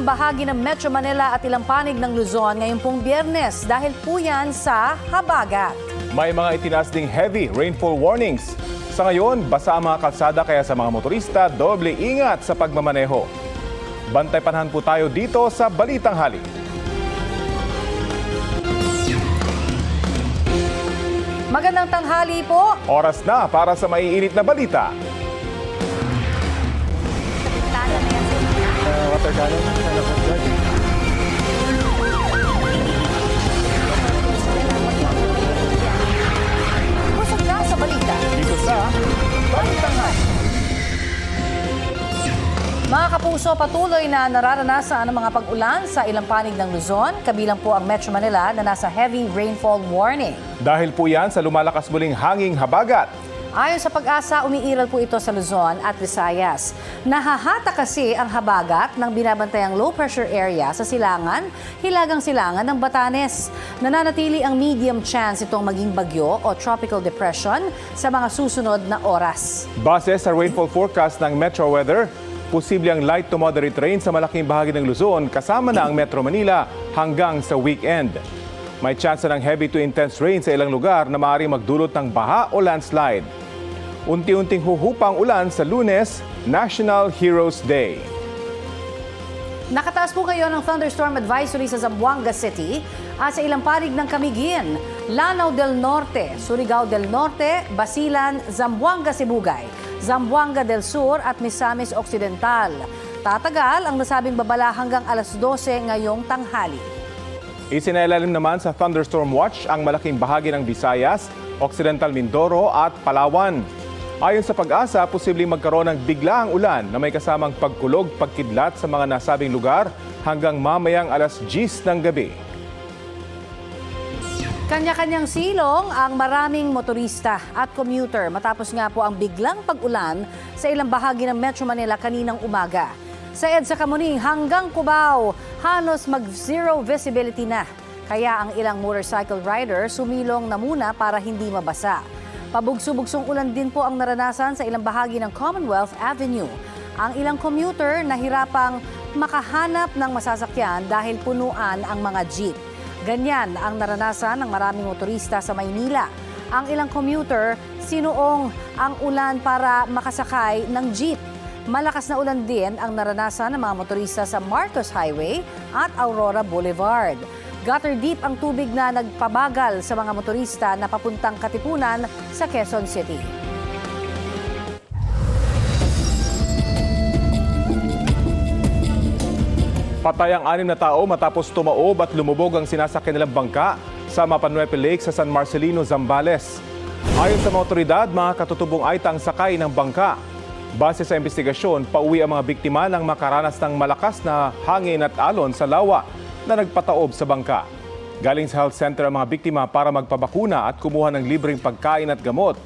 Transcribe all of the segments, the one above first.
ng bahagi ng Metro Manila at ilang panig ng Luzon ngayong pong Biyernes dahil po yan sa habagat. May mga itinaas ding heavy rainfall warnings. Sa ngayon, basa ang mga kalsada kaya sa mga motorista, doble ingat sa pagmamaneho. Bantay panahan po tayo dito sa Balitang Hali. Magandang tanghali po. Oras na para sa maiinit na balita. Water cannon, Pusog na sa balita. dito sa Balitang Hali. Mga kapuso, patuloy na nararanasan ang mga pag-ulan sa ilang panig ng Luzon, kabilang po ang Metro Manila na nasa heavy rainfall warning. Dahil po yan sa lumalakas muling hanging habagat. Ayon sa Pag-asa, umiiral po ito sa Luzon at Visayas. Nahahata kasi ang habagat ng binabantayang low pressure area sa Silangan, Hilagang Silangan ng Batanes. Nananatili ang medium chance itong maging bagyo o tropical depression sa mga susunod na oras. Base sa rainfall forecast ng Metro Weather, posible ang light to moderate rain sa malaking bahagi ng Luzon kasama na ang Metro Manila hanggang sa weekend. May chance ng heavy to intense rain sa ilang lugar na maaaring magdulot ng baha o landslide. Unti-unting huhupang ulan sa Lunes, National Heroes Day. Nakataas po ngayon ang thunderstorm advisory sa Zamboanga City at sa ilang panig ng Camiguin, Lanao del Norte, Surigao del Norte, Basilan, Zamboanga Sibugay, Zamboanga del Sur at Misamis Occidental. Tatagal ang nasabing babala hanggang alas 12 ngayong tanghali. Isinailalim naman sa thunderstorm watch ang malaking bahagi ng Visayas, Occidental Mindoro at Palawan. Ayon sa Pag-asa, posibleng magkaroon ng biglaang ulan na may kasamang pagkulog, pagkidlat sa mga nasabing lugar hanggang mamayang alas 10 ng gabi. Kanya-kanyang silong ang maraming motorista at commuter matapos nga po ang biglang pag-ulan sa ilang bahagi ng Metro Manila kaninang umaga. Sa EDSA Camuning hanggang Cubao, halos mag-zero visibility na. Kaya ang ilang motorcycle rider sumilong na muna para hindi mabasa. Pabugso-bugsong ulan din po ang naranasan sa ilang bahagi ng Commonwealth Avenue. Ang ilang commuter nahirapang makahanap ng masasakyan dahil punuan ang mga jeep. Ganyan ang naranasan ng maraming motorista sa Maynila. Ang ilang commuter sinuong ang ulan para makasakay ng jeep. Malakas na ulan din ang naranasan ng mga motorista sa Marcos Highway at Aurora Boulevard. Gutter deep ang tubig na nagpabagal sa mga motorista na papuntang Katipunan sa Quezon City. Patay ang 6 na tao matapos tumaob at lumubog ang sinasakyan nilang bangka sa Mapanuepe Lake sa San Marcelino, Zambales. Ayon sa mga otoridad, mga katutubong aita ang sakay ng bangka. Base sa investigasyon, pauwi ang mga biktima nang makaranas ng malakas na hangin at alon sa lawa na nagpataob sa bangka. Galing sa health center ang mga biktima para magpabakuna at kumuha ng libreng pagkain at gamot.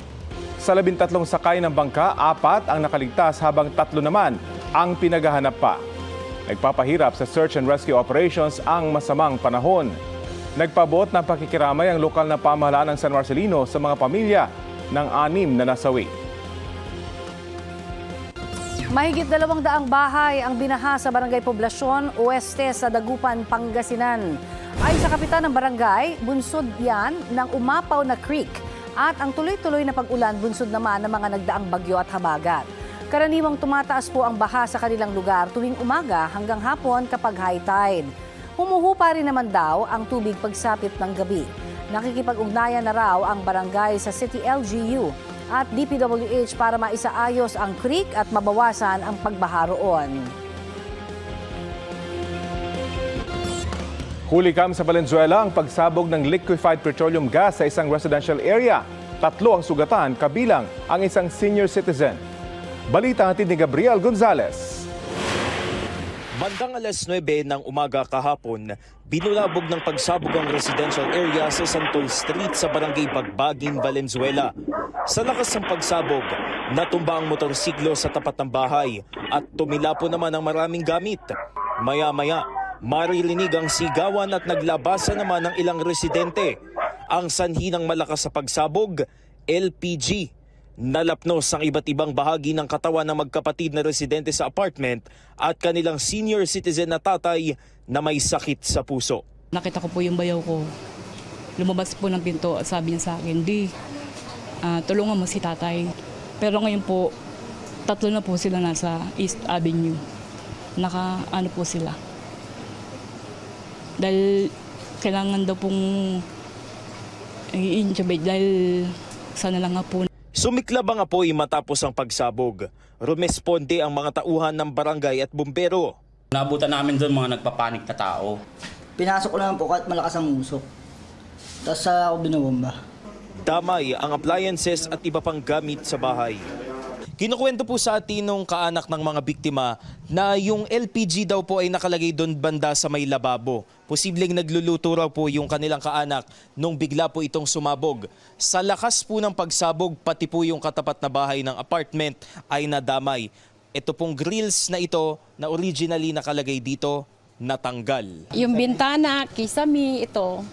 Sa 13 sakay ng bangka, 4 ang nakaligtas habang 3 naman ang pinaghahanap pa. Nagpapahirap sa search and rescue operations ang masamang panahon. Nagpabot ng pakikiramay ang lokal na pamahalaan ng San Marcelino sa mga pamilya ng 6 na nasawi. Mahigit 200 bahay ang binaha sa Barangay Poblasyon Oeste sa Dagupan, Pangasinan. Ayon sa kapitan ng barangay, bunsod yan ng umapaw na creek at ang tuloy-tuloy na pag-ulan bunsod naman ng mga nagdaang bagyo at habagat. Karaniwang tumataas po ang baha sa kanilang lugar tuwing umaga hanggang hapon kapag high tide. Humuhupa rin naman daw ang tubig pagsapit ng gabi. Nakikipag-ugnayan na raw ang barangay sa City LGU at DPWH para maisaayos ang creek at mabawasan ang pagbaha roon. Hulikam sa Valenzuela ang pagsabog ng liquefied petroleum gas sa isang residential area. 3 ang sugatan, kabilang ang isang senior citizen. Balita natin ni Gabriel Gonzalez. Bandang alas 9 ng umaga kahapon, binulabog ng pagsabog ang residential area sa Santol Street sa Barangay Bagbagin, Valenzuela. Sa lakas ng pagsabog, natumba ang motorsiklo sa tapat ng bahay at tumila po naman ang maraming gamit. Maya-maya, maririnig ang sigawan at naglabasan naman ng ilang residente. Ang sanhi ng malakas sa pagsabog, LPG. Nalapnos ang iba't ibang bahagi ng katawan ng magkapatid na residente sa apartment at kanilang senior citizen na tatay na may sakit sa puso. Nakita ko po yung bayaw ko. Lumabas po ng pinto at sabi niya sa akin, tulungan mo si tatay. Pero ngayon po, 3 na po sila nasa East Avenue. Naka-ano po sila. Dahil kailangan daw pong i-intubate dahil sana lang nga po. Sumiklab ang apoy matapos ang pagsabog. Rumesponde ang mga tauhan ng barangay at bumbero. Naabutan namin doon mga nagpapanik na tao. Pinasok ko naman po kahit malakas ang usok. Tapos ako binabomba. Damay ang appliances at iba pang gamit sa bahay. Kinukwento po sa atin nung kaanak ng mga biktima na yung LPG daw po ay nakalagay doon banda sa may lababo. Posibleng nagluluto raw po yung kanilang kaanak nung bigla po itong sumabog. Sa lakas po ng pagsabog, pati po yung katapat na bahay ng apartment ay nadamay. Ito pong grills na ito na originally nakalagay dito, natanggal. Yung bintana, kisame, ito.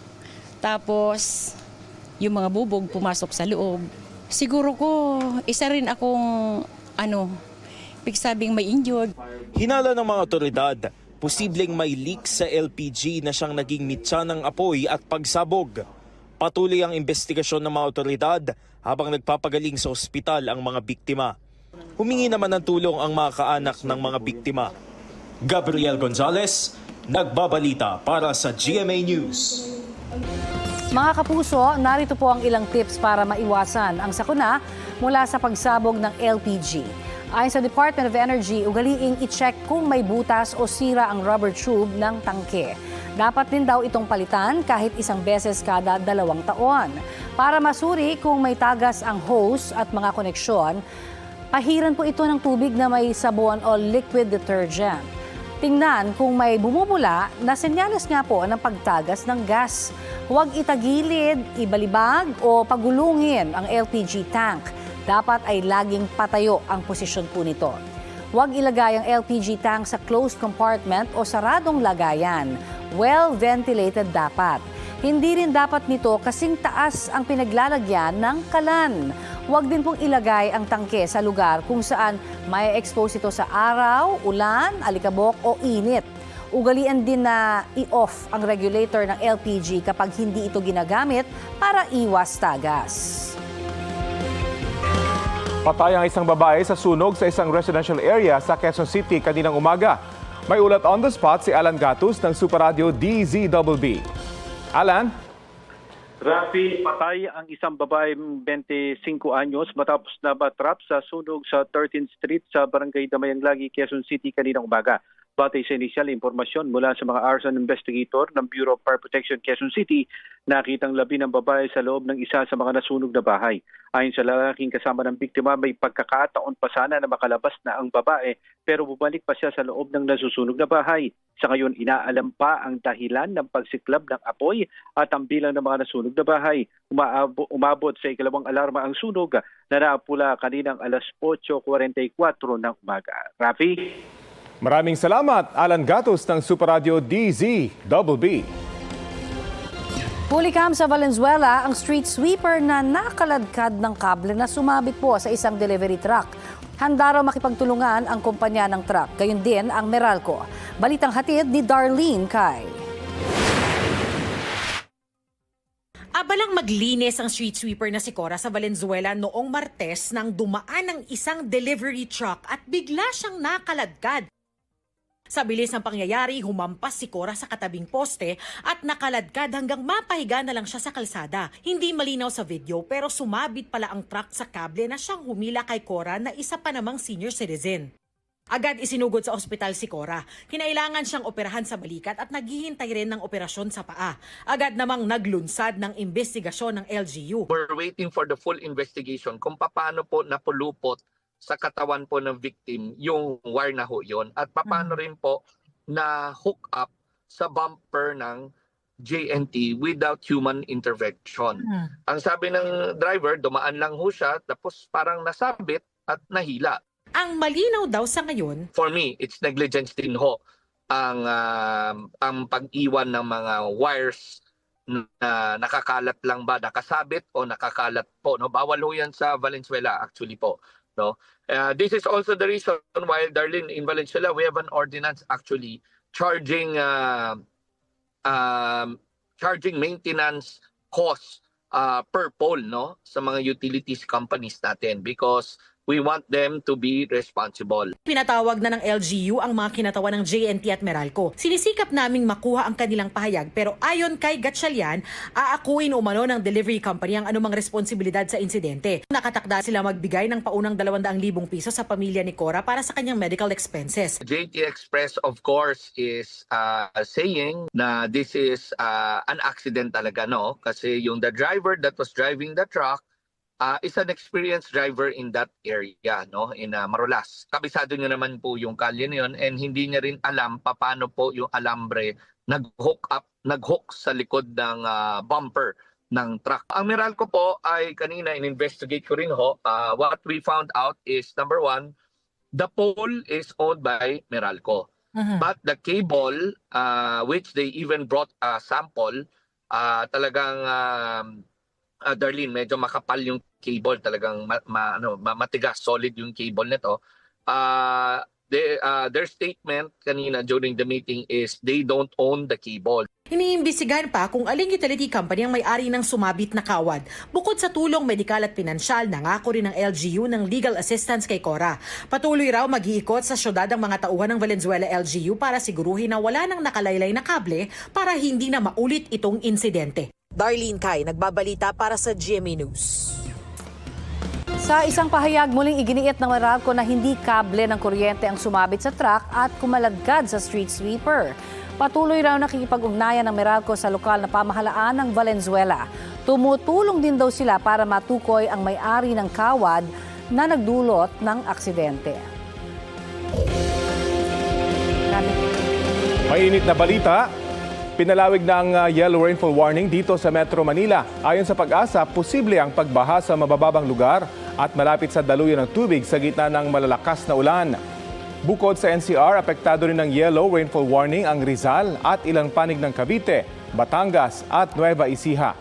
Tapos, yung mga bubog pumasok sa loob. Siguro ko, isa rin akong, sabing may injured. Hinala ng mga otoridad, posibleng may leak sa LPG na siyang naging mitsa ng apoy at pagsabog. Patuloy ang investigasyon ng mga otoridad habang nagpapagaling sa ospital ang mga biktima. Humingi naman ng tulong ang mga kaanak ng mga biktima. Gabriel Gonzalez, nagbabalita para sa GMA News. Mga kapuso, narito po ang ilang tips para maiwasan ang sakuna mula sa pagsabog ng LPG. Ayon sa Department of Energy, ugaliing i-check kung may butas o sira ang rubber tube ng tangke. Dapat din daw itong palitan kahit 1 beses kada 2 taon. Para masuri kung may tagas ang hose at mga koneksyon, pahiran po ito ng tubig na may sabon o liquid detergent. Tingnan kung may bumubula na senyales nga po ng pagtagas ng gas. Huwag itagilid, ibalibag o pagulungin ang LPG tank. Dapat ay laging patayo ang posisyon po nito. Huwag ilagay ang LPG tank sa closed compartment o saradong lagayan. Well-ventilated dapat. Hindi rin dapat nito kasing taas ang pinaglalagyan ng kalan. Huwag din pong ilagay ang tangke sa lugar kung saan may expose ito sa araw, ulan, alikabok o init. Ugalian din na i-off ang regulator ng LPG kapag hindi ito ginagamit para iwas tagas. Patay ang isang babae sa sunog sa isang residential area sa Quezon City kaninang umaga. May ulat on the spot si Alan Gatus ng Super Radio DZBB. Alan? Rafi, patay ang isang babae 25 anyos matapos na matrap sa sunog sa 13th Street sa Barangay Damayang Lagi, Quezon City kaninang umaga. Batay sa inisyal impormasyon mula sa mga arson investigator ng Bureau of Fire Protection Quezon City, nakitang labi ng babae sa loob ng isa sa mga nasunog na bahay. Ayon sa lalaking kasama ng biktima, may pagkakataon pa sana na makalabas na ang babae pero bumalik pa siya sa loob ng nasusunog na bahay. Sa ngayon, inaalam pa ang dahilan ng pagsiklab ng apoy at ang bilang ng mga nasunog na bahay. Umabot sa ikalawang alarma ang sunog na napula kaninang alas 8:44 ng umaga. Rafi? Maraming salamat, Alan Gatus ng Super Radio DZBB. Hulikam sa Valenzuela ang street sweeper na nakaladkad ng kable na sumabit po sa isang delivery truck. Handa raw makipagtulungan ang kumpanya ng truck, gayon din ang Meralco. Balitang hatid ni Darlene Kai. Abalang maglinis ang street sweeper na si Cora sa Valenzuela noong Martes nang dumaan ang isang delivery truck at bigla siyang nakaladkad. Sa bilis ng pangyayari, humampas si Cora sa katabing poste at nakaladkad hanggang mapahiga na lang siya sa kalsada. Hindi malinaw sa video pero sumabit pala ang truck sa kable na siyang humila kay Cora na isa pa namang senior citizen. Agad isinugod sa ospital si Cora. Kinailangan siyang operahan sa balikat at naghihintay rin ng operasyon sa paa. Agad namang naglunsad ng investigasyon ng LGU. We're waiting for the full investigation kung paano po napulupot sa katawan po ng victim yung wire na ho yun at paano rin po na hook up sa bumper ng JNT without human intervention. Ang sabi ng driver, dumaan lang ho siya tapos parang nasabit at nahila. Ang malinaw daw sa ngayon, For me, it's negligence din ho ang pag-iwan ng mga wires na nakakalat lang ba, nakasabit o nakakalat po, no? Bawal ho yan sa Valenzuela actually po, no? This is also the reason why, Darlene, in Valenzuela we have an ordinance actually charging charging maintenance cost per pole, no, sa mga utilities companies natin, because we want them to be responsible. Pinatawag na ng LGU ang mga kinatawan ng JNT at Meralco. Sinisikap naming makuha ang kanilang pahayag, pero ayon kay Gatchalian, aakuin umano ng delivery company ang anumang responsibilidad sa insidente. Nakatakda sila magbigay ng paunang 200,000 piso sa pamilya ni Cora para sa kanyang medical expenses. JT Express, of course, is saying na this is an accident talaga, no? Kasi the driver that was driving the truck is an experienced driver in that area, no, in Marolas. Kabisado niya naman po yung kalye na yun, and hindi niya rin alam paano po yung alambre nag-hook sa likod ng bumper ng truck. Ang Meralco po ay kanina in-investigate ko rin ho. What we found out is, number one, the pole is owned by Meralco. But the cable, which they even brought a sample, talagang Darlene, medyo makapal yung cable, talagang matigas, solid yung cable nito. Their statement kanina during the meeting is they don't own the cable. Iniimbisigahan pa kung aling utility company ang may-ari ng sumabit na kawad. Bukod sa tulong medikal at pinansyal, nangako rin ng LGU ng legal assistance kay Cora. Patuloy raw mag-iikot sa syudad ang mga tauhan ng Valenzuela LGU para siguruhin na wala nang nakalaylay na kable para hindi na maulit itong insidente. Darlene Kai, nagbabalita para sa GMA News. Sa isang pahayag, muling iginiit ng Meralco na hindi kable ng kuryente ang sumabit sa truck at kumalagkad sa street sweeper. Patuloy raw nakikipag-ugnayan ng Meralco sa lokal na pamahalaan ng Valenzuela. Tumutulong din daw sila para matukoy ang may-ari ng kawad na nagdulot ng aksidente. Mainit na balita. Pinalawig na ang yellow rainfall warning dito sa Metro Manila. Ayon sa Pag-asa, posible ang pagbaha sa mabababang lugar at malapit sa daluyan ng tubig sa gitna ng malalakas na ulan. Bukod sa NCR, apektado rin ng yellow rainfall warning ang Rizal at ilang panig ng Cavite, Batangas at Nueva Ecija.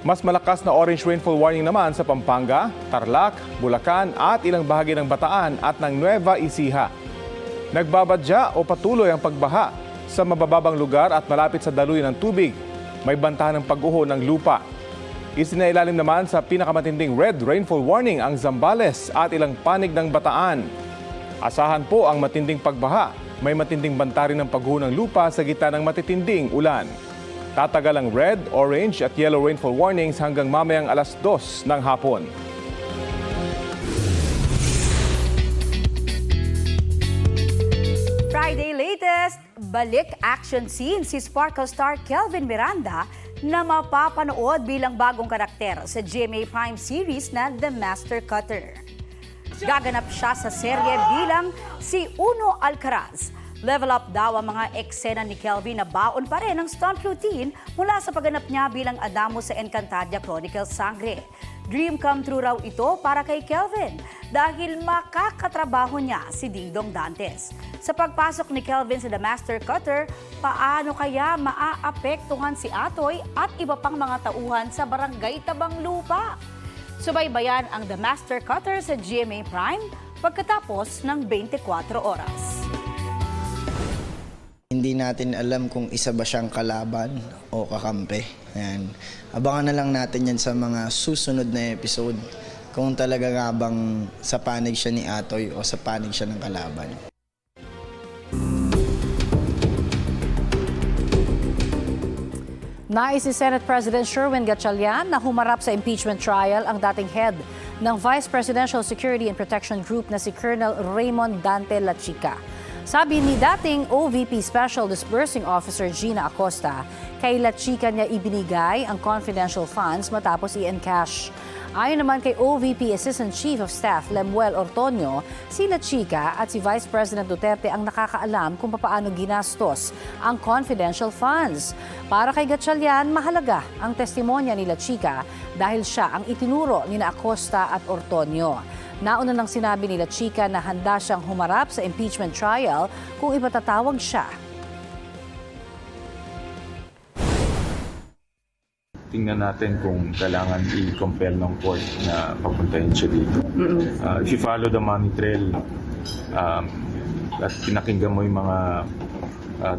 Mas malakas na orange rainfall warning naman sa Pampanga, Tarlac, Bulacan at ilang bahagi ng Bataan at ng Nueva Ecija. Nagbabadya o patuloy ang pagbaha sa mabababang lugar at malapit sa daluyan ng tubig. May bantahan ng pag-uho ng lupa. Isinailalim naman sa pinakamatinding red rainfall warning ang Zambales at ilang panig ng Bataan. Asahan po ang matinding pagbaha. May matinding banta rin ng pag-uho ng lupa sa gitna ng matitinding ulan. Tatagal ang red, orange at yellow rainfall warnings hanggang mamayang 2:00 ng hapon. Friday latest, balik action scene si Sparkle star Kelvin Miranda na mapapanood bilang bagong karakter sa GMA Prime series na The Master Cutter. Gaganap siya sa serye bilang si Uno Alcaraz. Level up daw ang mga eksena ni Kelvin na baon pa rin ang stunt routine mula sa pagganap niya bilang Adamo sa Encantadia Chronicles Sangre. Dream come true raw ito para kay Kelvin dahil makakatrabaho niya si Dingdong Dantes. Sa pagpasok ni Kelvin sa The Master Cutter, paano kaya maaapektuhan si Atoy at iba pang mga tauhan sa barangay Tabang Lupa? Subaybayan ang The Master Cutter sa GMA Prime pagkatapos ng 24 oras. Hindi natin alam kung isa ba siyang kalaban o kakampi. Ayan. Abangan na lang natin yan sa mga susunod na episode kung talaga nga bang sa panig siya ni Atoy o sa panig siya ng kalaban. Nais si Senate President Sherwin Gatchalian na humarap sa impeachment trial ang dating head ng Vice Presidential Security and Protection Group na si Colonel Raymond Dante Lachica. Sabi ni dating OVP Special Disbursing Officer Gina Acosta, kay Lachica niya ibinigay ang confidential funds matapos i-encash. Ayon naman kay OVP Assistant Chief of Staff Lemuel Ortonio, si Lachica at si Vice President Duterte ang nakakaalam kung paano ginastos ang confidential funds. Para kay Gatchalian, mahalaga ang testimonya ni Lachica dahil siya ang itinuro ni Acosta at Ortonio. Nauna nang sinabi ni Lachica na handa siyang humarap sa impeachment trial kung ipatatawag siya. tingnan natin kung kailangan i-compel ng court na papuntahin siya dito. If you follow the money trail, at pinakinggan mo yung mga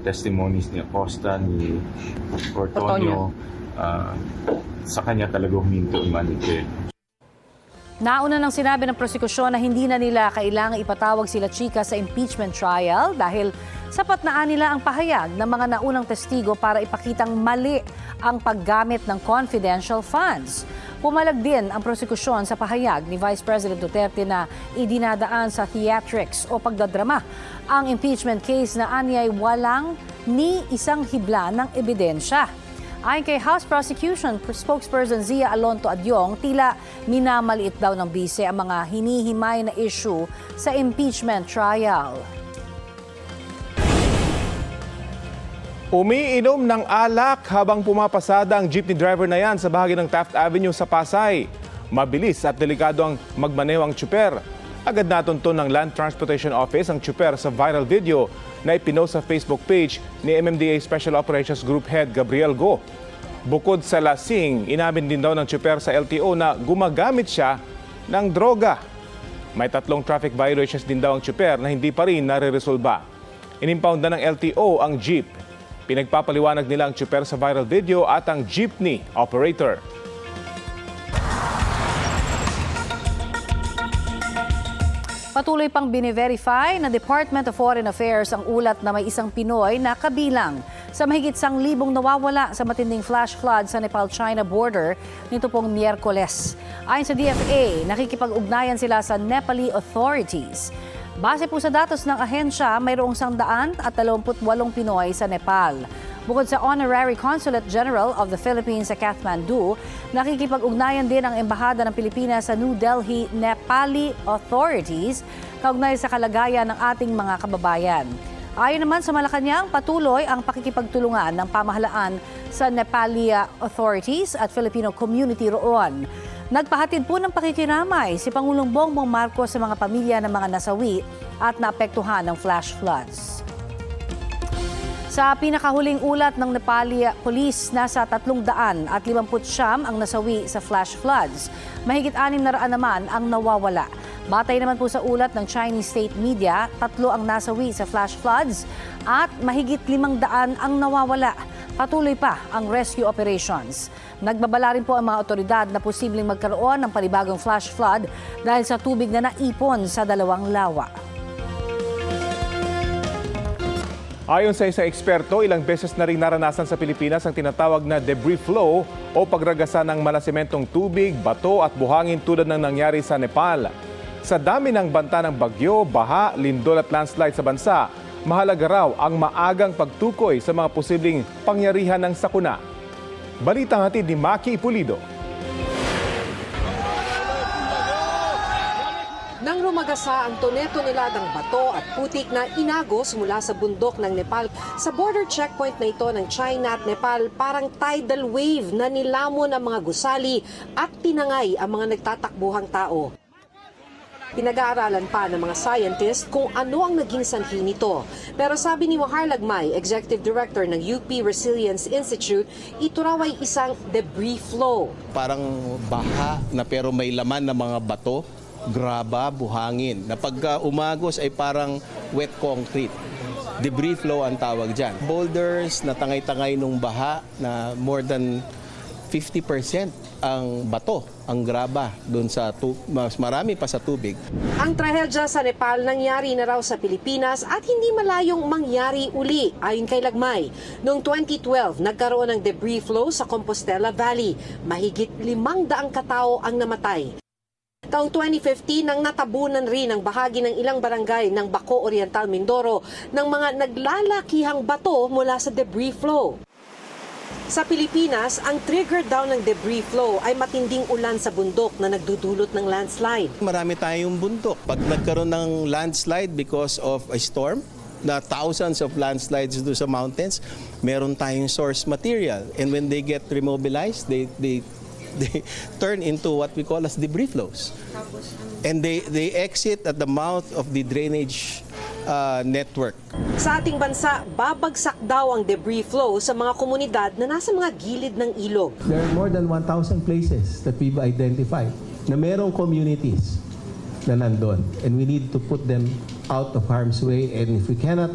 testimonies ni Acosta, ni Ortonio, sa kanya talaga huminto yung money trail. Nauna nang sinabi ng prosekusyon na hindi na nila kailangang ipatawag sila Chica sa impeachment trial dahil sapat na nila ang pahayag ng mga naunang testigo para ipakitang mali ang paggamit ng confidential funds. Pumalag din ang prosekusyon sa pahayag ni Vice President Duterte na idinadaan sa theatrics o pagdadrama ang impeachment case na anyay walang ni isang hibla ng ebidensya. Ayon kay House Prosecution spokesperson Zia Alonto Adyong, tila minamaliit daw ng bise ang mga hinihimay na issue sa impeachment trial. Umiinom ng alak habang pumapasada ang jeepney driver na yan sa bahagi ng Taft Avenue sa Pasay. Mabilis at delikado ang magmaneho ang tsuper. Agad natunton ng Land Transportation Office ang tsuper sa viral video na ipinost sa Facebook page ni MMDA Special Operations Group Head Gabriel Go. Bukod sa lasing, inamin din daw ng tsuper sa LTO na gumagamit siya ng droga. May 3 traffic violations din daw ang tsuper na hindi pa rin nare-resolba. Inimpound na ng LTO ang jeep. Pinagpapaliwanag nila ang tsuper sa viral video at ang jeepney operator. Patuloy pang bine-verify na Department of Foreign Affairs ang ulat na may isang Pinoy na kabilang sa mahigit 1,000 nawawala sa matinding flash flood sa Nepal-China border nito pong Miyerkules. Ayon sa DFA, nakikipag-ugnayan sila sa Nepali authorities. Base po sa datos ng ahensya, mayroong 128 Pinoy sa Nepal. Bukod sa Honorary Consulate General of the Philippines sa Kathmandu, nakikipag-ugnayan din ang Embahada ng Pilipinas sa New Delhi Nepali authorities kaugnay sa kalagayan ng ating mga kababayan. Ayon naman sa Malacanang, patuloy ang pakikipagtulungan ng pamahalaan sa Nepali authorities at Filipino community roon. Nagpahatid po ng pakikiramay si Pangulong Bongbong Marcos sa mga pamilya ng mga nasawi at naapektuhan ng flash floods. Sa pinakahuling ulat ng Nepali Police, nasa 359 ang nasawi sa flash floods. Mahigit 600 naman ang nawawala. Batay naman po sa ulat ng Chinese state media, 3 ang nasawi sa flash floods at mahigit 500 ang nawawala. Patuloy pa ang rescue operations. Nagbabala rin po ang mga otoridad na posibleng magkaroon ng panibagong flash flood dahil sa tubig na naipon sa 2 lawa. Ayon sa isang eksperto, ilang beses na rin naranasan sa Pilipinas ang tinatawag na debris flow o pagragasa ng malasimentong tubig, bato at buhangin tulad ng nangyari sa Nepal. Sa dami ng banta ng bagyo, baha, lindol at landslide sa bansa, mahalaga raw ang maagang pagtukoy sa mga posibleng pangyarihan ng sakuna. Balitang hatid ni Maki Pulido. Nang rumagasa ang toneladang bato at putik na inagos mula sa bundok ng Nepal, sa border checkpoint na ito ng China at Nepal, parang tidal wave na nilamon ang mga gusali at tinangay ang mga nagtatakbuhang tao. Pinag-aaralan pa ng mga scientist kung ano ang naging sanhi nito. Pero sabi ni Mahar Lagmay, Executive Director ng UP Resilience Institute, ito raw ay isang debris flow. Parang baha na pero may laman na mga bato, graba, buhangin. Na pagka umagos ay parang wet concrete. Debris flow ang tawag dyan. Boulders na tangay-tangay nung baha na more than 50% ang bato, ang graba doon sa mas marami pa sa tubig. Ang trahedya sa Nepal nangyari na raw sa Pilipinas at hindi malayong mangyari uli, ayon kay Lagmay. Noong 2012, nagkaroon ng debris flow sa Compostela Valley. Mahigit 500 katao ang namatay. Taong 2015 nang natabunan rin ang bahagi ng ilang barangay ng Baco Oriental, Mindoro ng mga naglalakihang bato mula sa debris flow. Sa Pilipinas, ang trigger daw ng debris flow ay matinding ulan sa bundok na nagdudulot ng landslide. Marami tayong bundok. Pag nagkaroon ng landslide because of a storm, na thousands of landslides do sa mountains, meron tayong source material. And when they get remobilized, they turn into what we call as debris flows. And they exit at the mouth of the drainage network. Sa ating bansa, babagsak daw ang debris flow sa mga komunidad na nasa mga gilid ng ilog. There are more than 1,000 places that we've identified na merong communities na nandun. And we need to put them out of harm's way. And if we cannot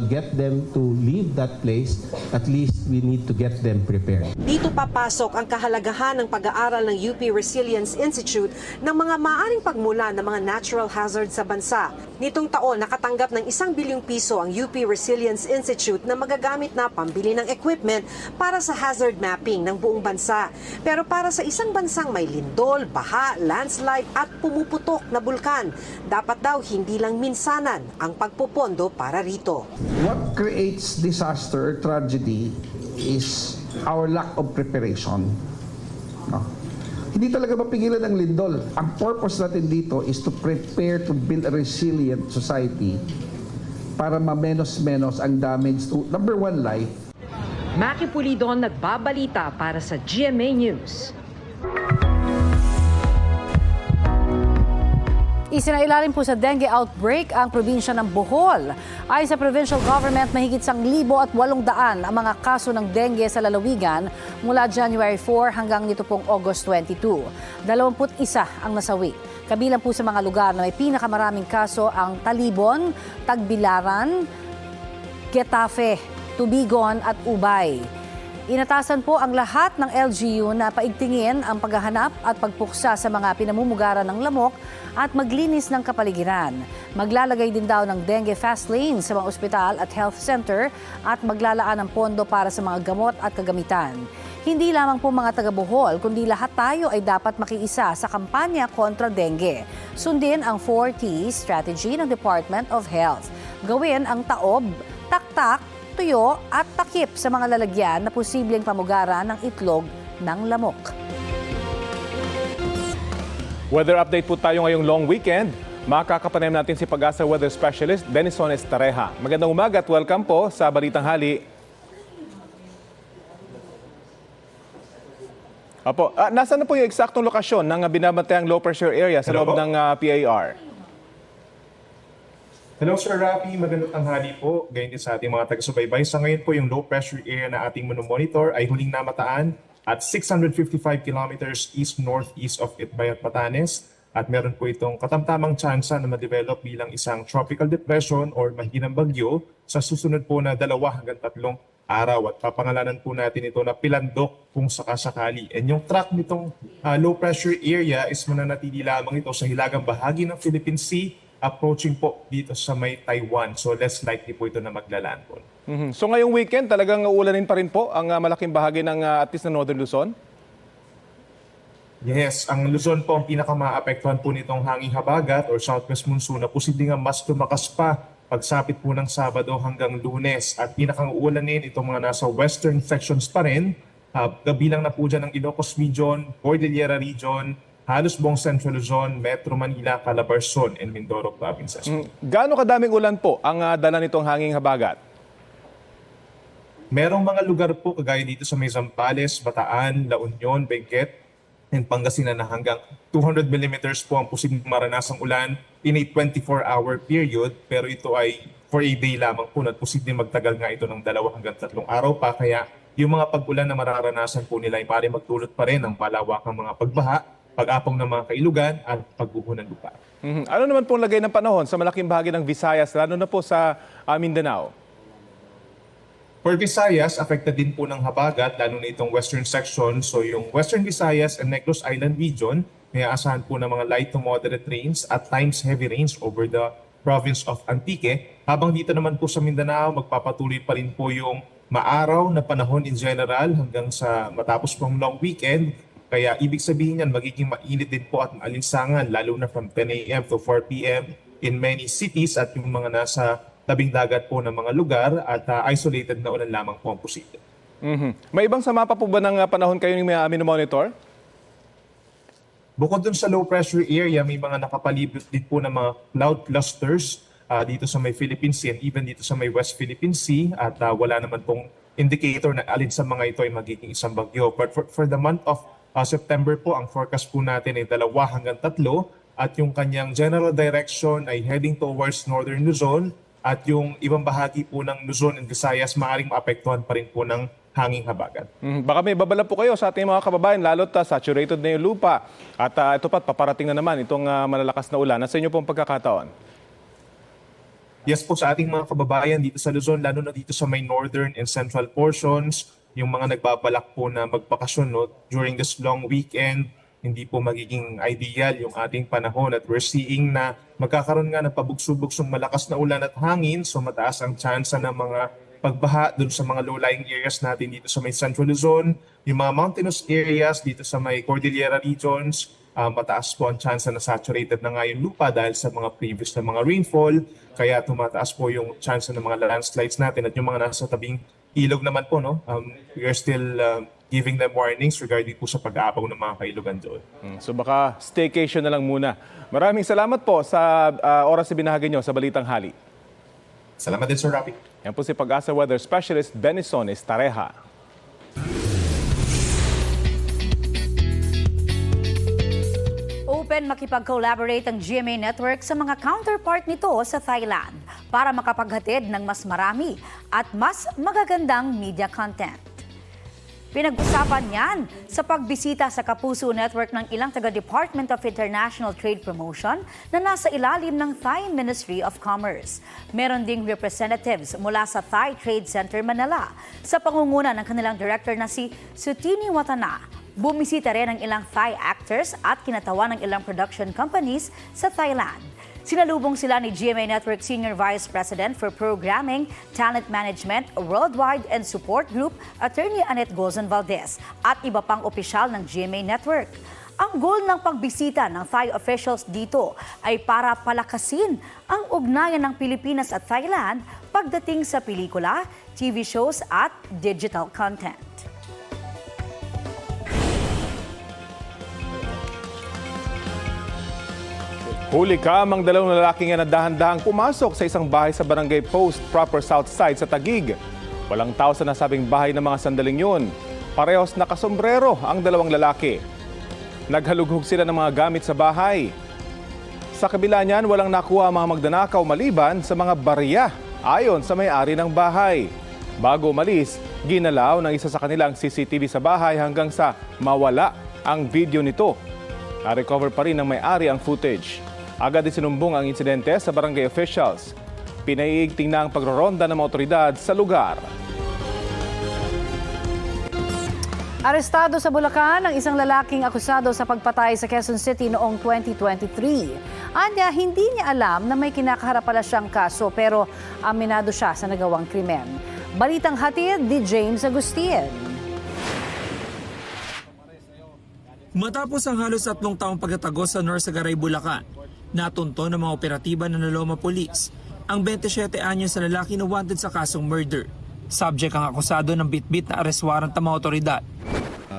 get them to leave that place, at least we need to get them prepared. Dito papasok ang kahalagahan ng pag-aaral ng UP Resilience Institute ng mga maaring pagmula ng mga natural hazards sa bansa. Nitong taon, nakatanggap ng 1 bilyong piso ang UP Resilience Institute na magagamit na pambili ng equipment para sa hazard mapping ng buong bansa. Pero para sa isang bansang may lindol, baha, landslide at pumuputok na bulkan, dapat daw hindi lang minsanan ang pagpupondo para rito. What creates disaster or tragedy is our lack of preparation. No? Hindi talaga mapigilan ang lindol. Ang purpose natin dito is to prepare to build a resilient society para mamenos-menos ang damage to, number one, life. Maki Pulidon nagbabalita para sa GMA News. Isinailalim po sa dengue outbreak ang probinsya ng Bohol. Ayon sa provincial government, mahigit 1,800 ang mga kaso ng dengue sa lalawigan mula January 4 hanggang nito pong August 22. 21 ang nasawi. Kabilang po sa mga lugar na may pinakamaraming kaso ang Talibon, Tagbilaran, Getafe, Tubigon at Ubay. Inatasan po ang lahat ng LGU na paigtingin ang paghahanap at pagpuksa sa mga pinamumugaran ng lamok at maglinis ng kapaligiran. Maglalagay din daw ng dengue fast lane sa mga ospital at health center at maglalaan ng pondo para sa mga gamot at kagamitan. Hindi lamang po mga taga-Bohol, kundi lahat tayo ay dapat makiisa sa kampanya kontra dengue. Sundin ang 4T strategy ng Department of Health. Gawin ang taob, taktak, tuyo at takip sa mga lalagyan na posibleng pamugaran ng itlog ng lamok. Weather update po tayo ngayong long weekend. Makakapanayam natin si Pag-asa Weather Specialist Denison Estareja. Magandang umaga at welcome po sa Balitang Hali. Apo, nasaan na po yung eksaktong lokasyon ng binabantaang low pressure area sa loob ng PAR? Hello Sir Rafi, magandang tanghali po. Gayon din sa ating mga taga-subaybay. Sa ngayon po yung low pressure area na ating monitor ay huling namataan at 655 kilometers east-northeast of Itbay at Batanes. At meron po itong katamtamang tsansa na ma-develop bilang isang tropical depression or mahinang bagyo sa susunod po na 2 hanggang 3 araw. At papangalanan po natin ito na Pilandok kung sakasakali. And yung track nitong low pressure area is mananatili lamang ito sa hilagang bahagi ng Philippine Sea, approaching po dito sa may Taiwan. So less likely po ito na maglalandfall. So ngayong weekend talagang uulanin pa rin po ang malaking bahagi ng at least na Northern Luzon? Yes, ang Luzon po ang pinaka-maapektuhan po nitong hanging habagat or southwest monsoon na posibleng nga mas tumakas pa pagsapit po ng Sabado hanggang Lunes. At pinakang uulanin itong mga nasa western sections pa rin. Kabilang na po dyan ng Ilocos Region, Cordillera Region, halos buong Central Luzon, Metro Manila, Calabarzon, and Mindoro provinces. Gaano kadaming ulan po ang dala nitong hanging habagat? Merong mga lugar po kagaya dito sa may Zambales, Bataan, La Union, Benguet, and Pangasinan na hanggang 200 millimeters po ang posibleng maranasang ulan in a 24-hour period. Pero ito ay for a day lamang po at posibleng magtagal nga ito ng 2 hanggang 3 araw pa. Kaya yung mga pag-ulan na mararanasan po nila ay pari magdulot pa rin ng malawakang mga pagbaha, pag-apong ng mga kailugan at pagguho ng lupa. Ano naman pong lagay ng panahon sa malaking bahagi ng Visayas, lalo na po sa Mindanao? For Visayas, affected din po ng habagat, lalo na itong western section. So yung Western Visayas and Negros Island region, may aasahan po ng mga light to moderate rains at times heavy rains over the province of Antique. Habang dito naman po sa Mindanao, magpapatuloy pa rin po yung maaraw na panahon in general hanggang sa matapos pong long weekend. Kaya ibig sabihin yan, magiging mainit din po at maalinsangan lalo na from 10 a.m. to 4 p.m. in many cities at yung mga nasa tabing dagat po ng mga lugar at isolated na ulan lamang po ang posible. May ibang sama pa po ba ng panahon kayo yung monitor? Bukod dun sa low pressure area, may mga nakapalibot din po ng mga cloud clusters dito sa may Philippine Sea and even dito sa may West Philippine Sea at wala naman pong indicator na alin sa mga ito ay magiging isang bagyo. But for the month of September po, ang forecast po natin ay 2 hanggang 3 at yung kanyang general direction ay heading towards Northern Luzon at yung ibang bahagi po ng Luzon and Visayas maaaring maapektuhan pa rin po ng hanging habagat. Baka may babala po kayo sa ating mga kababayan, lalo't saturated na yung lupa. At ito pa, paparating na naman itong malalakas na ulan. Nasa inyo pong pagkakataon? Yes po, sa ating mga kababayan dito sa Luzon, lalo na dito sa may northern and central portions, yung mga nagbabalak po na magbakasyon during this long weekend, hindi po magiging ideal yung ating panahon at we're seeing na magkakaroon nga ng pabugso-bugsong malakas na ulan at hangin, so mataas ang tsansa ng mga pagbaha dun sa mga low-lying areas natin dito sa may Central Luzon, yung mga mountainous areas dito sa may Cordillera regions, mataas po ang chance na saturated na nga yung lupa dahil sa mga previous na mga rainfall, kaya tumataas po yung chance ng mga landslides natin at yung mga nasa tabing ilog naman po, we are still giving them warnings regarding po sa pag-aapaw ng mga kailugan doon. So baka staycation na lang muna. Maraming salamat po sa oras na binahagi nyo sa Balitang Hali. Salamat din, Sir Rafi. Yan po si Pag-asa Weather Specialist Benison Estareja. Open makipag-collaborate ang GMA Network sa mga counterpart nito sa Thailand para makapaghatid ng mas marami at mas magagandang media content. Pinag-usapan yan sa pagbisita sa Kapuso Network ng ilang taga-Department of International Trade Promotion na nasa ilalim ng Thai Ministry of Commerce. Meron ding representatives mula sa Thai Trade Center Manila sa pangunguna ng kanilang director na si Sutini Watana. Bumisita rin ang ilang Thai actors at kinatawan ng ilang production companies sa Thailand. Sinalubong sila ni GMA Network Senior Vice President for Programming, Talent Management, Worldwide and Support Group, Attorney Annette Gozon Valdez at iba pang opisyal ng GMA Network. Ang goal ng pagbisita ng Thai officials dito ay para palakasin ang ugnayan ng Pilipinas at Thailand pagdating sa pelikula, TV shows at digital content. Huli kamang dalawang lalaking na dahan-dahang pumasok sa isang bahay sa Barangay Post, proper South Side sa Taguig. Walang tao sa nasabing bahay ng mga sandaling yun. Parehos nakasombrero ang dalawang lalaki. Naghalughog sila ng mga gamit sa bahay. Sa kabila niyan, walang nakuha ang mga magdanakaw maliban sa mga barya ayon sa may-ari ng bahay. Bago umalis, ginalaw ng isa sa kanilang CCTV sa bahay hanggang sa mawala ang video nito. Na-recover pa rin ng may-ari ang footage. Agad isinumbong ang insidente sa barangay officials. Pinaiigting na ang pagroronda ng mga otoridad sa lugar. Arestado sa Bulacan ang isang lalaking akusado sa pagpatay sa Quezon City noong 2023. Anya, hindi niya alam na may kinakaharap pala siyang kaso pero aminado siya sa nagawang krimen. Balitang hatid ni James Agustin. Matapos ang halos 3 taong pagtatagos sa Norsagaray, Bulacan, natunto ng mga operatiba ng Naloma Police ang 27 anyos sa lalaki na wanted sa kasong murder. Subject ang akusado ng bitbit na arrest warrant ng mga otoridad.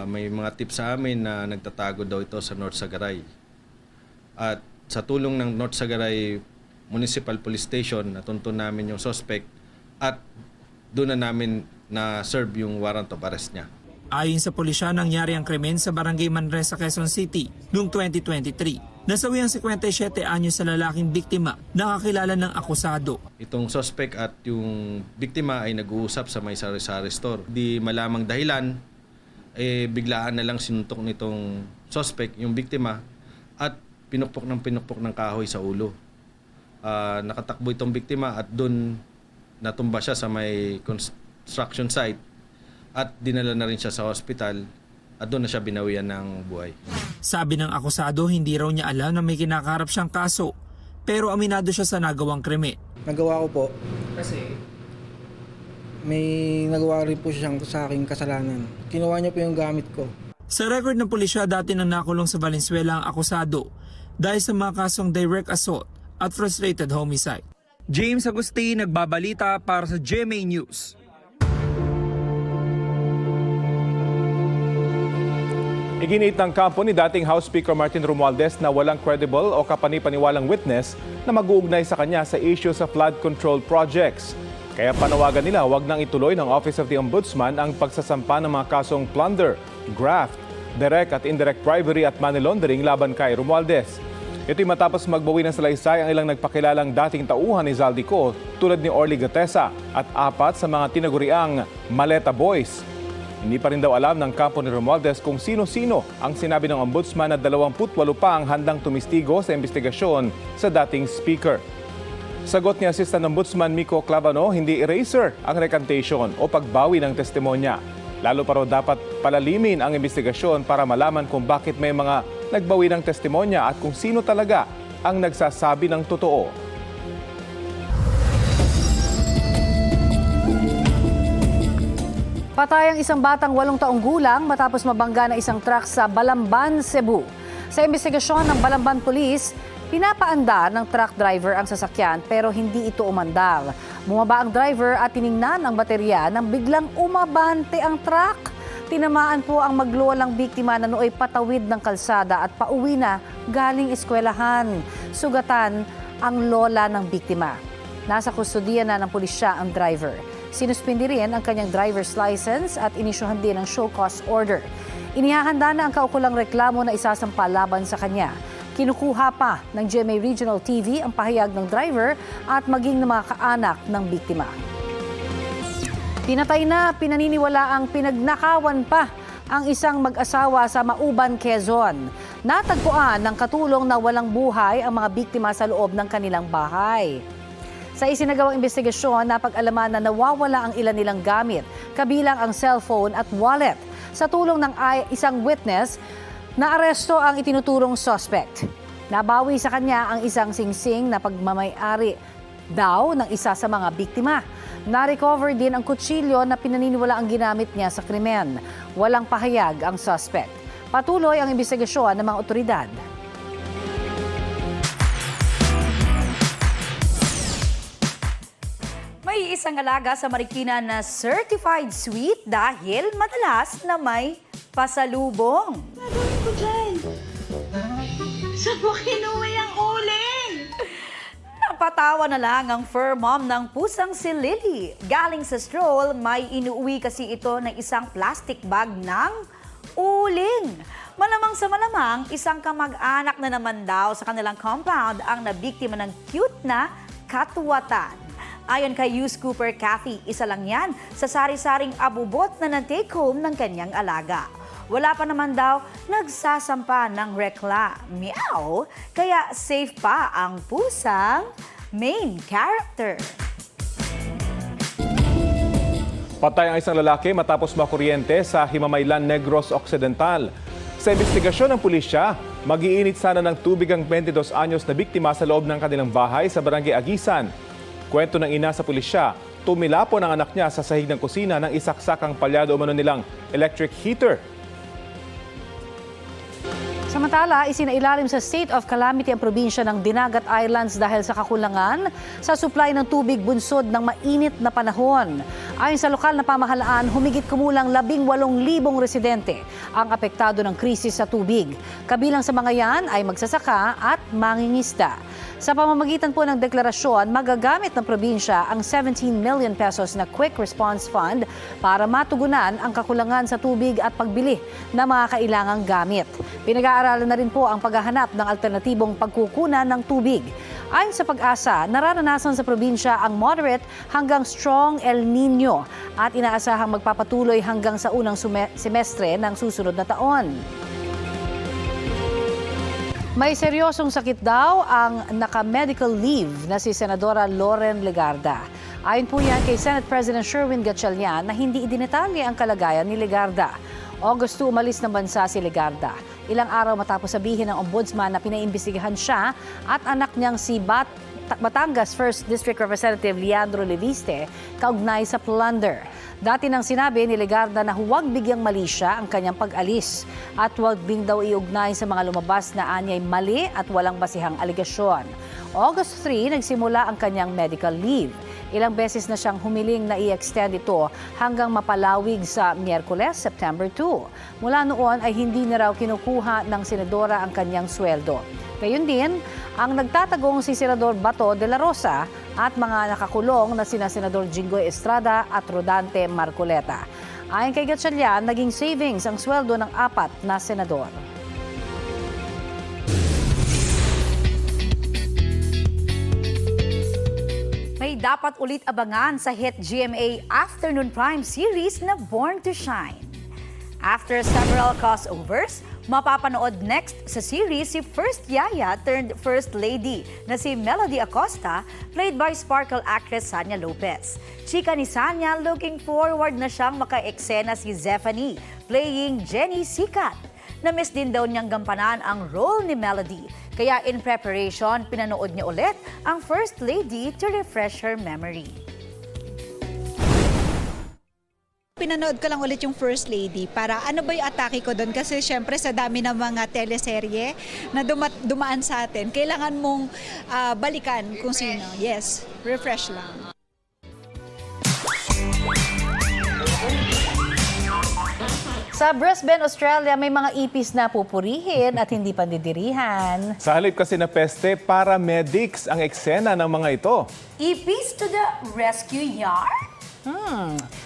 May mga tip sa amin na nagtatago daw ito sa Norsagaray. At sa tulong ng Norsagaray Municipal Police Station, natunto namin yung suspect at doon na namin na-serve yung warrant of arrest niya. Ayon sa pulisya, nangyari ang krimen sa Barangay Manresa, Quezon City noong 2023. Nasawi ang 57 anyos sa lalaking biktima na kakilala ng akusado. Itong suspect at yung biktima ay nag-uusap sa may sari-sari store. Di malamang dahilan, biglaan na lang sinuntok nitong suspect, yung biktima, at pinukpok ng kahoy sa ulo. Nakatakbo itong biktima at doon natumba siya sa may construction site. At dinala na rin siya sa hospital at doon na siya binawian ng buhay. Sabi ng akusado, hindi raw niya alam na may kinakaharap siyang kaso, pero aminado siya sa nagawang krimen. Nagawa ko po kasi may nagawa rin po siyang sa aking kasalanan. Kinuha niya po yung gamit ko. Sa record ng pulisya, dati nang nakulong sa Valenzuela ang akusado dahil sa mga kasong direct assault at frustrated homicide. James Agustin, nagbabalita para sa GMA News. Iginiit ng kampo ni dating House Speaker Martin Romualdez na walang credible o kapani-paniwalang witness na mag-uugnay sa kanya sa issue sa flood control projects. Kaya panawagan nila wag nang ituloy ng Office of the Ombudsman ang pagsasampa ng mga kasong plunder, graft, direct at indirect bribery at money laundering laban kay Romualdez. Ito'y matapos magbawi ng salaysay ang ilang nagpakilalang dating tauhan ni Zaldico tulad ni Orly Gatesa at 4 sa mga tinaguriang Maleta Boys. Hindi pa rin daw alam ng kampo ni Romualdez kung sino-sino ang sinabi ng ombudsman na 28 pa ang handang tumistigo sa investigasyon sa dating speaker. Sagot ni Assistant Ombudsman Miko Clavano, hindi eraser ang recantation o pagbawi ng testimonya. Lalo pa raw dapat palalimin ang investigasyon para malaman kung bakit may mga nagbawi ng testimonya at kung sino talaga ang nagsasabi ng totoo. Patay ang isang batang 8 taong gulang matapos mabangga ng isang truck sa Balamban, Cebu. Sa investigasyon ng Balamban Police, pinapaandar ng truck driver ang sasakyan pero hindi ito umandar. Bumaba ang driver at tiningnan ang baterya nang biglang umabante ang truck. Tinamaan po ang magluwalang biktima na nooy patawid ng kalsada at pauwi na galing eskwelahan. Sugatan ang lola ng biktima. Nasa kustodiya na ng pulisya ang driver. Sinuspindi rin ang kanyang driver's license at inisyuhan din ang show cause order. Inihahanda na ang kaukulang reklamo na isasampa laban sa kanya. Kinukuha pa ng GMA Regional TV ang pahayag ng driver at maging ng mga kaanak ng biktima. Pinatay na, pinaniniwala ang pinagnakawan pa ang isang mag-asawa sa Mauban, Quezon. Natagpuan ng katulong na walang buhay ang mga biktima sa loob ng kanilang bahay. Sa isinagawang investigasyon, napag-alaman na nawawala ang ilan nilang gamit, kabilang ang cellphone at wallet. Sa tulong ng isang witness, naaresto ang itinuturong suspect. Nabawi sa kanya ang isang singsing na pagmamay-ari daw ng isa sa mga biktima. Na-recover din ang kutsilyo na pinaniniwala ang ginamit niya sa krimen. Walang pahayag ang suspect. Patuloy ang investigasyon ng mga otoridad. May isang alaga sa Marikina na certified sweet dahil madalas na may pasalubong. Gagawin ko dyan? Saan mo kinuha yung uling? Napatawa na lang ang fur mom ng pusang si Lily. Galing sa stroll, may inuwi kasi ito ng isang plastic bag ng uling. Malamang sa malamang, isang kamag-anak na naman daw sa kanilang compound ang nabiktima ng cute na katwatan. Ayon kay Youth Cooper Cathy, isa lang yan sa sari-saring abubot na na-take home ng kanyang alaga. Wala pa naman daw nagsasampa ng reklamyaw, kaya safe pa ang pusang main character. Patay ang isang lalaki matapos makuryente sa Himamaylan, Negros Occidental. Sa investigasyon ng pulisya, mag-iinit sana ng tubig ang 22 anyos na biktima sa loob ng kanilang bahay sa Barangay Agisan. Kwento ng ina sa pulisya, tumilapon ang anak niya sa sahig ng kusina nang isaksakang palyado umano nilang electric heater. Samantala, isinailalim sa state of calamity ang probinsya ng Dinagat Islands dahil sa kakulangan sa supply ng tubig bunsod ng mainit na panahon. Ayon sa lokal na pamahalaan, humigit kumulang 18,000 residente ang apektado ng krisis sa tubig. Kabilang sa mga yan ay magsasaka at mangingisda. Sa pamamagitan po ng deklarasyon, magagamit ng probinsya ang 17 million pesos na Quick Response Fund para matugunan ang kakulangan sa tubig at pagbili ng mga kailangang gamit. Pinag-aaralan na rin po ang paghahanap ng alternatibong pagkukunan ng tubig. Ayon sa Pag-asa, nararanasan sa probinsya ang moderate hanggang strong El Nino at inaasahang magpapatuloy hanggang sa unang semestre ng susunod na taon. May seryosong sakit daw ang naka-medical leave na si Senadora Loren Legarda. Ayon po yan kay Senate President Sherwin Gatchalian na hindi idinetalye ang kalagayan ni Legarda. Agosto umalis ng bansa si Legarda. Ilang araw matapos sabihin ng ombudsman na pinaimbestigahan siya at anak niyang si Batangas 1st District Representative Leandro Leviste kaugnay sa plunder. Dati nang sinabi ni Legarda na huwag bigyang mali siya ang kanyang pag-alis at huwag ding daw iugnay sa mga lumabas na anyay mali at walang basihang aligasyon. August 3, nagsimula ang kanyang medical leave. Ilang beses na siyang humiling na i-extend ito hanggang mapalawig sa Miyerkules, September 2. Mula noon ay hindi na raw kinukuha ng senadora ang kanyang sweldo. Gayun din, ang nagtatagong si Senador Bato de la Rosa at mga nakakulong na sina Senador Jinggoy Estrada at Rodante Marcoleta. Ayon kay Gatchalian, naging savings ang sweldo ng 4 na senador. May dapat ulit abangan sa hit GMA Afternoon Prime series na Born to Shine. After several crossovers, mapapanood next sa series si First Yaya turned First Lady na si Melody Acosta, played by Sparkle actress Sanya Lopez. Chika ni Sanya, looking forward na siyang maka-eksena si Zephanie, playing Jenny Sikat. Na-miss din daw niyang gampanan ang role ni Melody. Kaya in preparation, pinanood niya ulit ang First Lady to refresh her memory. Pinanood ko lang ulit yung First Lady para ano ba yung atake ko doon kasi syempre sa dami ng mga teleserye na dumaan sa atin, kailangan mong balikan kung sino. Yes, refresh lang. Sa Brisbane, Australia, may mga ipis na pupurihin at hindi pandidirihan. Sa halip kasi na peste, paramedics ang eksena ng mga ito. Ipis to the rescue yard?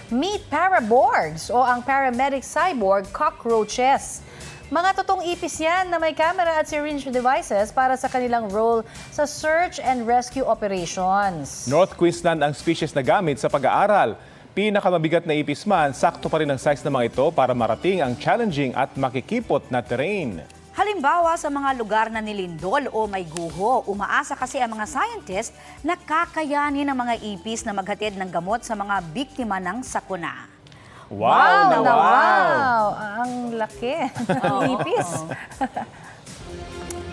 Meet paraborgs o ang paramedic cyborg cockroaches. Mga totoong ipis yan na may camera at syringe devices para sa kanilang role sa search and rescue operations. North Queensland ang species na gamit sa pag-aaral. Pinakamabigat na ipis man, sakto pa rin ang size ng mga ito para marating ang challenging at makikipot na terrain. Halimbawa sa mga lugar na nilindol o may guho, umaasa kasi ang mga scientist na kakayanin ng mga ipis na maghatid ng gamot sa mga biktima ng sakuna. Wow! Wow! Ang laki ng ipis.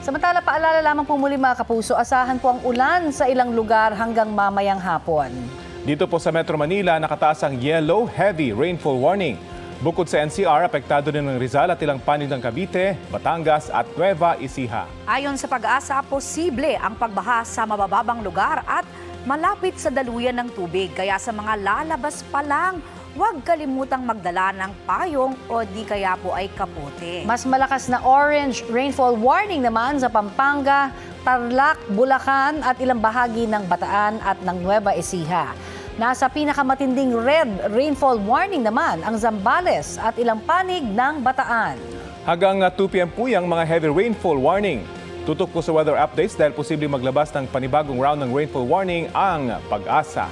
Samantala, paalala lamang po muli mga kapuso, asahan po ang ulan sa ilang lugar hanggang mamayang hapon. Dito po sa Metro Manila, nakataas ang yellow heavy rainfall warning. Bukod sa NCR, apektado din ng Rizal at ilang panig ng Cavite, Batangas at Nueva Ecija. Ayon sa Pag-asa, posible ang pagbaha sa mabababang lugar at malapit sa daluyan ng tubig. Kaya sa mga lalabas pa lang, huwag kalimutang magdala ng payong o di kaya po ay kapote. Mas malakas na orange rainfall warning naman sa Pampanga, Tarlac, Bulacan at ilang bahagi ng Bataan at ng Nueva Ecija. Nasa pinakamatinding red rainfall warning naman ang Zambales at ilang panig ng Bataan. Hanggang 2 p.m. po yung mga heavy rainfall warning. Tutok po sa weather updates dahil posibleng maglabas ng panibagong round ng rainfall warning ang Pag-asa.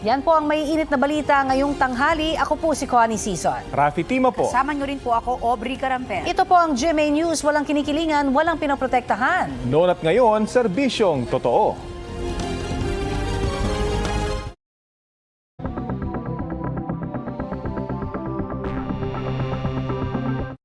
Yan po ang maiinit na balita ngayong tanghali. Ako po si Connie Sison. Rafi Tima po. Kasama nyo rin po ako, Aubrey Carampel. Ito po ang GMA News. Walang kinikilingan, walang pinoprotektahan. Noon at ngayon, serbisyong totoo.